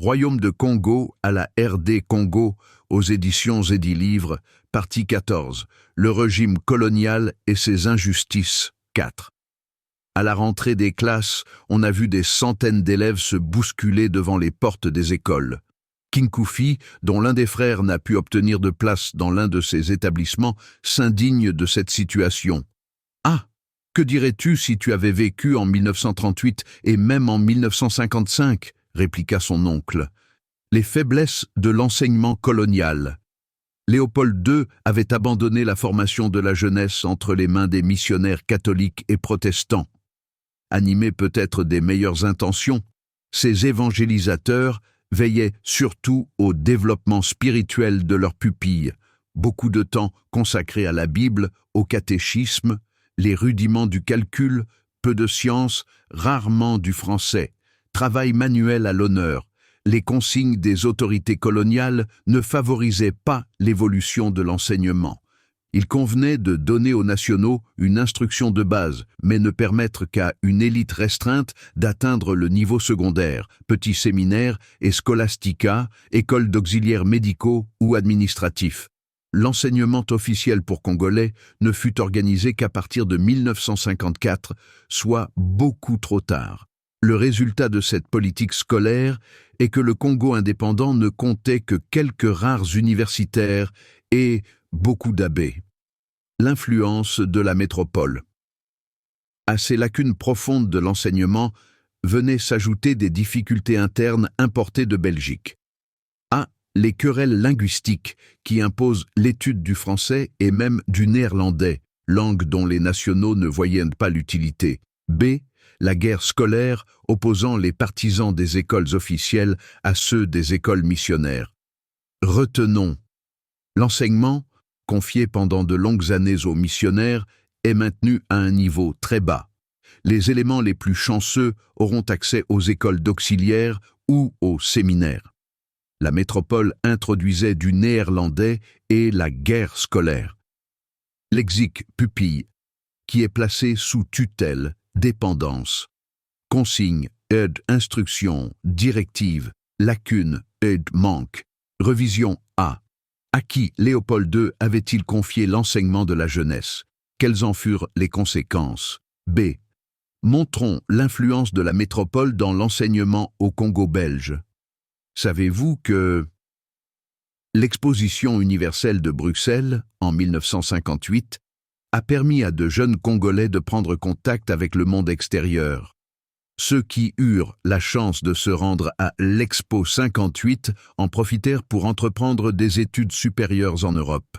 Royaume de Congo à la RD Congo, aux éditions Edilivre, partie 14, le régime colonial et ses injustices, 4. À la rentrée des classes, on a vu des centaines d'élèves se bousculer devant les portes des écoles. Kinkoufi, dont l'un des frères n'a pu obtenir de place dans l'un de ces établissements, s'indigne de cette situation. « Ah, que dirais-tu si tu avais vécu en 1938 et même en 1955 ?» répliqua son oncle. Les faiblesses de l'enseignement colonial. Léopold II avait abandonné la formation de la jeunesse entre les mains des missionnaires catholiques et protestants. Animés peut-être des meilleures intentions, ces évangélisateurs veillaient surtout au développement spirituel de leurs pupilles, beaucoup de temps consacré à la Bible, au catéchisme, les rudiments du calcul, peu de sciences, rarement du français, travail manuel à l'honneur. Les consignes des autorités coloniales ne favorisaient pas l'évolution de l'enseignement. Il convenait de donner aux nationaux une instruction de base, mais ne permettre qu'à une élite restreinte d'atteindre le niveau secondaire, petits séminaires et scholastica, écoles d'auxiliaires médicaux ou administratifs. L'enseignement officiel pour Congolais ne fut organisé qu'à partir de 1954, soit beaucoup trop tard. Le résultat de cette politique scolaire est que le Congo indépendant ne comptait que quelques rares universitaires et beaucoup d'abbés. L'influence de la métropole. À ces lacunes profondes de l'enseignement venaient s'ajouter des difficultés internes importées de Belgique. Les querelles linguistiques qui imposent l'étude du français et même du néerlandais, langue dont les nationaux ne voyaient pas l'utilité. B. La guerre scolaire opposant les partisans des écoles officielles à ceux des écoles missionnaires. Retenons. L'enseignement, confié pendant de longues années aux missionnaires, est maintenu à un niveau très bas. Les éléments les plus chanceux auront accès aux écoles d'auxiliaires ou aux séminaires. La métropole introduisait du néerlandais et la guerre scolaire. Lexique pupille, qui est placé sous tutelle, dépendance. Consigne, aide, instruction, directive, lacune, aide, manque. Revision A. À qui Léopold II avait-il confié l'enseignement de la jeunesse? Quelles en furent les conséquences? B. Montrons l'influence de la métropole dans l'enseignement au Congo belge. Savez-vous que l'exposition universelle de Bruxelles, en 1958, a permis à de jeunes Congolais de prendre contact avec le monde extérieur? Ceux qui eurent la chance de se rendre à l'Expo 58 en profitèrent pour entreprendre des études supérieures en Europe.